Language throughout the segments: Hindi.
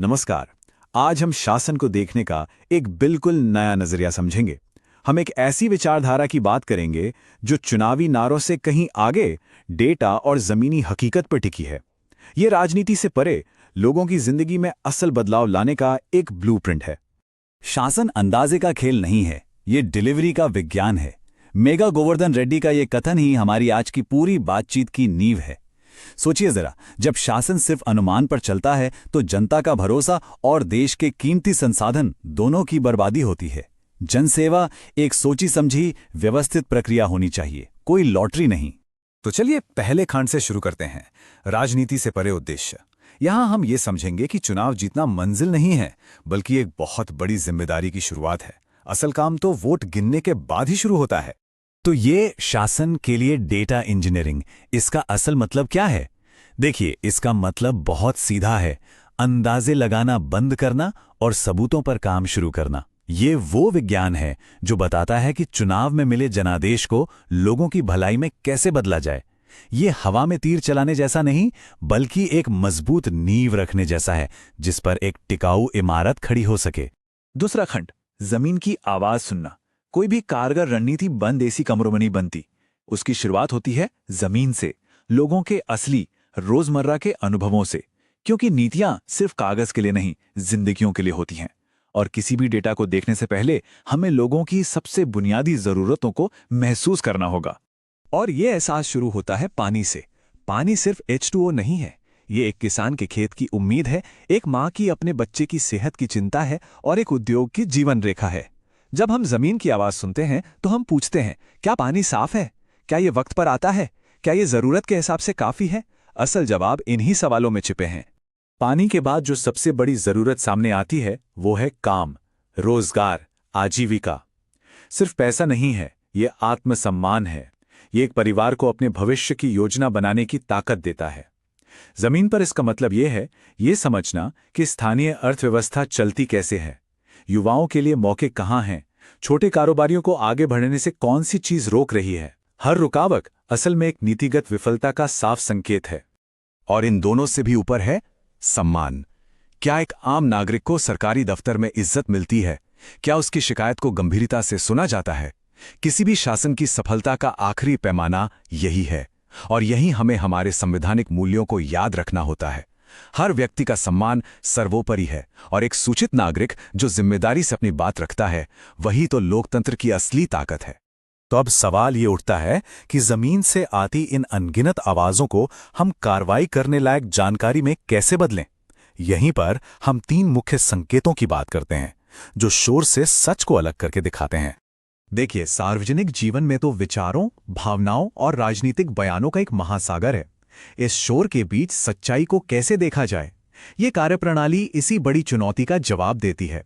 नमस्कार। आज हम शासन को देखने का एक बिल्कुल नया नजरिया समझेंगे। हम एक ऐसी विचारधारा की बात करेंगे जो चुनावी नारों से कहीं आगे डेटा और जमीनी हकीकत पर टिकी है। ये राजनीति से परे लोगों की जिंदगी में असल बदलाव लाने का एक ब्लूप्रिंट है। शासन अंदाजे का खेल नहीं है, ये डिलीवरी का विज्ञान है। मेगा गोवर्धन रेड्डी का ये कथन ही हमारी आज की पूरी बातचीत की नींव है। सोचिए जरा, जब शासन सिर्फ अनुमान पर चलता है तो जनता का भरोसा और देश के कीमती संसाधन दोनों की बर्बादी होती है। जनसेवा एक सोची समझी व्यवस्थित प्रक्रिया होनी चाहिए, कोई लॉटरी नहीं। तो चलिए पहले खंड से शुरू करते हैं, राजनीति से परे उद्देश्य। यहां हम ये समझेंगे कि चुनाव जीतना मंजिल नहीं है, बल्कि एक बहुत बड़ी जिम्मेदारी की शुरुआत है। असल काम तो वोट गिनने के बाद ही शुरू होता है। तो ये शासन के लिए डेटा इंजीनियरिंग, इसका असल मतलब क्या है? देखिए, इसका मतलब बहुत सीधा है, अंदाजे लगाना बंद करना और सबूतों पर काम शुरू करना। ये वो विज्ञान है जो बताता है कि चुनाव में मिले जनादेश को लोगों की भलाई में कैसे बदला जाए। ये हवा में तीर चलाने जैसा नहीं, बल्कि एक मजबूत नींव रखने जैसा है जिस पर एक टिकाऊ इमारत खड़ी हो सके। दूसरा खंड, जमीन की आवाज सुनना। कोई भी कारगर रणनीति बंद एसी कमरों में नहीं बनती। उसकी शुरुआत होती है जमीन से, लोगों के असली रोजमर्रा के अनुभवों से। क्योंकि नीतियां सिर्फ कागज के लिए नहीं, जिंदगियों के लिए होती हैं। और किसी भी डेटा को देखने से पहले हमें लोगों की सबसे बुनियादी जरूरतों को महसूस करना होगा। और ये एहसास शुरू होता है पानी से। पानी सिर्फ H2O नहीं है, ये एक किसान के खेत की उम्मीद है, एक माँ की अपने बच्चे की सेहत की चिंता है और एक उद्योग की जीवन रेखा है। जब हम जमीन की आवाज सुनते हैं तो हम पूछते हैं, क्या पानी साफ है? क्या ये वक्त पर आता है? क्या ये जरूरत के हिसाब से काफी है? असल जवाब इन्हीं सवालों में छिपे हैं। पानी के बाद जो सबसे बड़ी जरूरत सामने आती है वो है काम, रोजगार, आजीविका। सिर्फ पैसा नहीं है, ये आत्मसम्मान है। ये एक परिवार को अपने भविष्य की योजना बनाने की ताकत देता है। जमीन पर इसका मतलब ये है, ये समझना कि स्थानीय अर्थव्यवस्था चलती कैसे है, युवाओं के लिए मौके कहाँ हैं, छोटे कारोबारियों को आगे बढ़ने से कौन सी चीज रोक रही है। हर रुकावट असल में एक नीतिगत विफलता का साफ संकेत है। और इन दोनों से भी ऊपर है सम्मान। क्या एक आम नागरिक को सरकारी दफ्तर में इज्जत मिलती है? क्या उसकी शिकायत को गंभीरता से सुना जाता है? किसी भी शासन की सफलता का आखिरी पैमाना यही है, और यही हमें हमारे संवैधानिक मूल्यों को याद रखना होता है। हर व्यक्ति का सम्मान सर्वोपरि है, और एक सूचित नागरिक जो जिम्मेदारी से अपनी बात रखता है, वही तो लोकतंत्र की असली ताकत है। तो अब सवाल ये उठता है कि जमीन से आती इन अनगिनत आवाजों को हम कार्रवाई करने लायक जानकारी में कैसे बदलें? यहीं पर हम 3 मुख्य संकेतों की बात करते हैं जो शोर से सच को अलग करके दिखाते हैं। देखिए, सार्वजनिक जीवन में तो विचारों, भावनाओं और राजनीतिक बयानों का एक महासागर है। इस शोर के बीच सच्चाई को कैसे देखा जाए, ये कार्यप्रणाली इसी बड़ी चुनौती का जवाब देती है।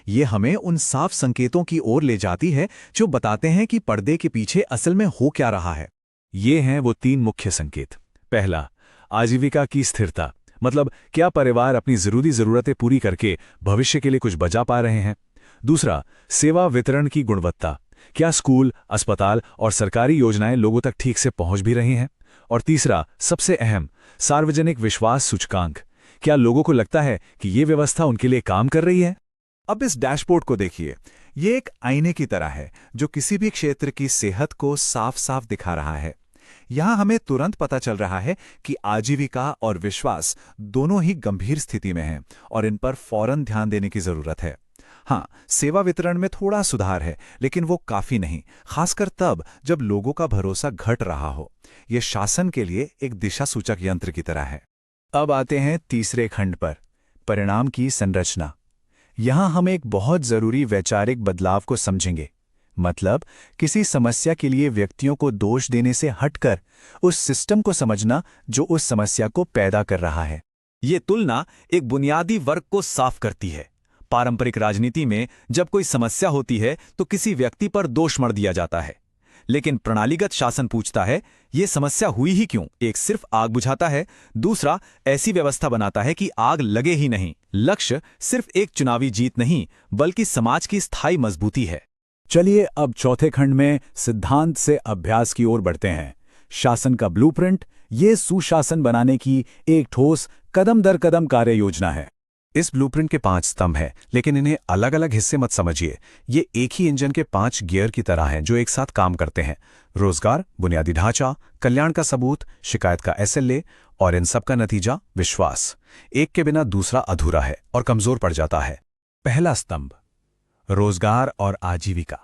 ये हमें उन साफ संकेतों की ओर ले जाती है जो बताते हैं कि पर्दे के पीछे असल में हो क्या रहा है। ये हैं वो 3 मुख्य संकेत। पहला, आजीविका की स्थिरता, मतलब क्या परिवार अपनी जरूरतें पूरी करके भविष्य के लिए कुछ बचा पा रहे हैं। दूसरा, सेवा वितरण की गुणवत्ता, क्या स्कूल, अस्पताल और सरकारी योजनाएं लोगों तक ठीक से पहुंच भी रही हैं। और तीसरा, सबसे अहम, सार्वजनिक विश्वास सूचकांक, क्या लोगों को लगता है कि ये व्यवस्था उनके लिए काम कर रही है। अब इस डैशबोर्ड को देखिए, ये एक आईने की तरह है जो किसी भी क्षेत्र की सेहत को साफ साफ दिखा रहा है। यहां हमें तुरंत पता चल रहा है कि आजीविका और विश्वास दोनों ही गंभीर स्थिति में हैं और इन पर फौरन ध्यान देने की जरूरत है। हाँ, सेवा वितरण में थोड़ा सुधार है, लेकिन वो काफी नहीं, खासकर तब जब लोगों का भरोसा घट रहा हो। यह शासन के लिए एक दिशा सूचक यंत्र की तरह है। अब आते हैं तीसरे खंड पर, परिणाम की संरचना। यहां हम एक बहुत जरूरी वैचारिक बदलाव को समझेंगे। मतलब, किसी समस्या के लिए व्यक्तियों को दोष देने से हटकर उस सिस्टम को समझना जो उस समस्या को पैदा कर रहा है। ये तुलना एक बुनियादी वर्ग को साफ करती है। पारंपरिक राजनीति में जब कोई समस्या होती है तो किसी व्यक्ति पर दोष मढ़ दिया जाता है, लेकिन प्रणालीगत शासन पूछता है, ये समस्या हुई ही क्यों? एक सिर्फ आग बुझाता है, दूसरा ऐसी व्यवस्था बनाता है कि आग लगे ही नहीं। लक्ष्य सिर्फ एक चुनावी जीत नहीं, बल्कि समाज की स्थायी मजबूती है। चलिए अब चौथे खंड में सिद्धांत से अभ्यास की ओर बढ़ते हैं। शासन का ब्लूप्रिंट, ये सुशासन बनाने की एक ठोस कदम दर कदम कार्य योजना है। इस ब्लूप्रिंट के 5 स्तंभ हैं, लेकिन इन्हें अलग अलग हिस्से मत समझिए। ये एक ही इंजन के 5 गियर की तरह हैं जो एक साथ काम करते हैं। रोजगार, बुनियादी ढांचा, कल्याण का सबूत, शिकायत का SLA और इन सब का नतीजा विश्वास। एक के बिना दूसरा अधूरा है और कमजोर पड़ जाता है। पहला स्तंभ, रोजगार और आजीविका।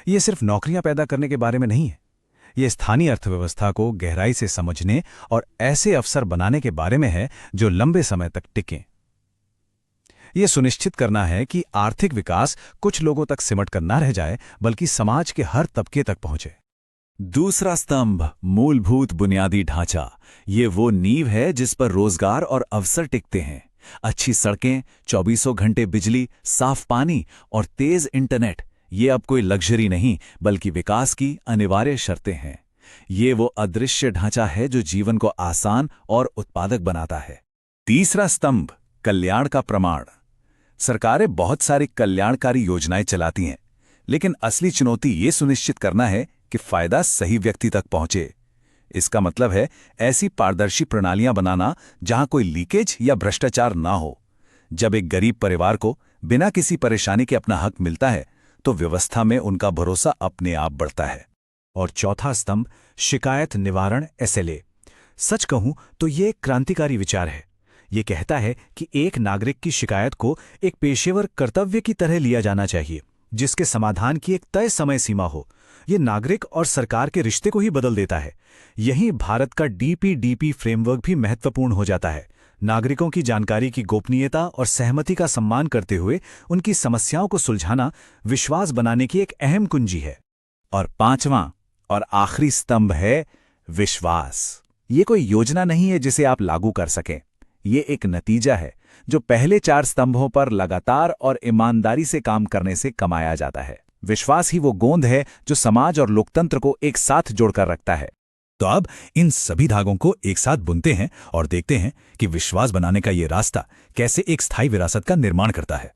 ये सिर्फ नौकरियां पैदा करने के बारे में नहीं है। ये स्थानीय अर्थव्यवस्था को गहराई से समझने और ऐसे अवसर बनाने के बारे में है जो लंबे समय तक टिकें। ये सुनिश्चित करना है कि आर्थिक विकास कुछ लोगों तक सिमट कर न रह जाए, बल्कि समाज के हर तबके तक पहुंचे। दूसरा स्तंभ, मूलभूत बुनियादी ढांचा। ये वो नींव है जिस पर रोजगार और अवसर टिकते हैं। अच्छी सड़कें, 24 घंटे बिजली, साफ पानी और तेज इंटरनेट, ये अब कोई लग्जरी नहीं बल्कि विकास की अनिवार्य शर्तें हैं। ये वो अदृश्य ढांचा है जो जीवन को आसान और उत्पादक बनाता है। तीसरा स्तंभ, कल्याण का प्रमाण। सरकारें बहुत सारी कल्याणकारी योजनाएं चलाती हैं, लेकिन असली चुनौती ये सुनिश्चित करना है कि फायदा सही व्यक्ति तक पहुंचे। इसका मतलब है ऐसी पारदर्शी प्रणालियां बनाना जहां कोई लीकेज या भ्रष्टाचार ना हो। जब एक गरीब परिवार को बिना किसी परेशानी के अपना हक मिलता है तो व्यवस्था में उनका भरोसा अपने आप बढ़ता है। और चौथा स्तंभ, शिकायत निवारण SLA। सच कहूं तो ये एक क्रांतिकारी विचार है। ये कहता है कि एक नागरिक की शिकायत को एक पेशेवर कर्तव्य की तरह लिया जाना चाहिए, जिसके समाधान की एक तय समय सीमा हो। ये नागरिक और सरकार के रिश्ते को ही बदल देता है। यहीं भारत का DPDP फ्रेमवर्क भी महत्वपूर्ण हो जाता है। नागरिकों की जानकारी की गोपनीयता और सहमति का सम्मान करते हुए उनकी समस्याओं को सुलझाना विश्वास बनाने की एक अहम कुंजी है। और पांचवां और आखिरी स्तंभ है विश्वास। ये कोई योजना नहीं है जिसे आप लागू कर सकें। ये एक नतीजा है जो पहले 4 स्तंभों पर लगातार और ईमानदारी से काम करने से कमाया जाता है। विश्वास ही वो गोंद है जो समाज और लोकतंत्र को एक साथ जोड़कर रखता है। तो अब इन सभी धागों को एक साथ बुनते हैं और देखते हैं कि विश्वास बनाने का ये रास्ता कैसे एक स्थायी विरासत का निर्माण करता है।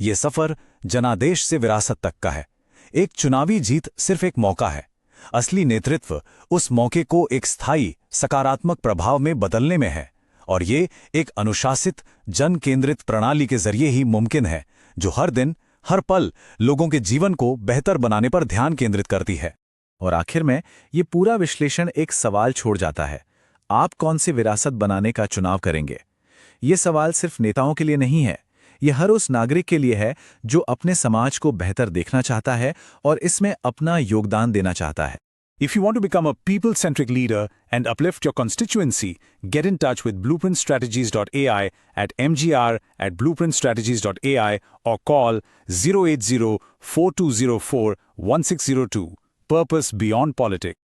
ये सफर जनादेश से विरासत तक का है। एक चुनावी जीत सिर्फ एक मौका है। असली नेतृत्व उस मौके को एक स्थायी, सकारात्मक प्रभाव में बदलने में है। और ये एक अनुशासित, जन केंद्रित प्रणाली के जरिए ही मुमकिन है, जो हर दिन, हर पल लोगों के जीवन को बेहतर बनाने पर ध्यान केंद्रित करती है। और आखिर में ये पूरा विश्लेषण एक सवाल छोड़ जाता है, आप कौन सी विरासत बनाने का चुनाव करेंगे? ये सवाल सिर्फ नेताओं के लिए नहीं है, ये हर उस नागरिक के लिए है जो अपने समाज को बेहतर देखना चाहता है और इसमें अपना योगदान देना चाहता है। If you want to become a people-centric leader and uplift your constituency, get in touch with blueprintstrategies.ai at mgr@blueprintstrategies.ai or call 080-4204-1602. Purpose beyond politics.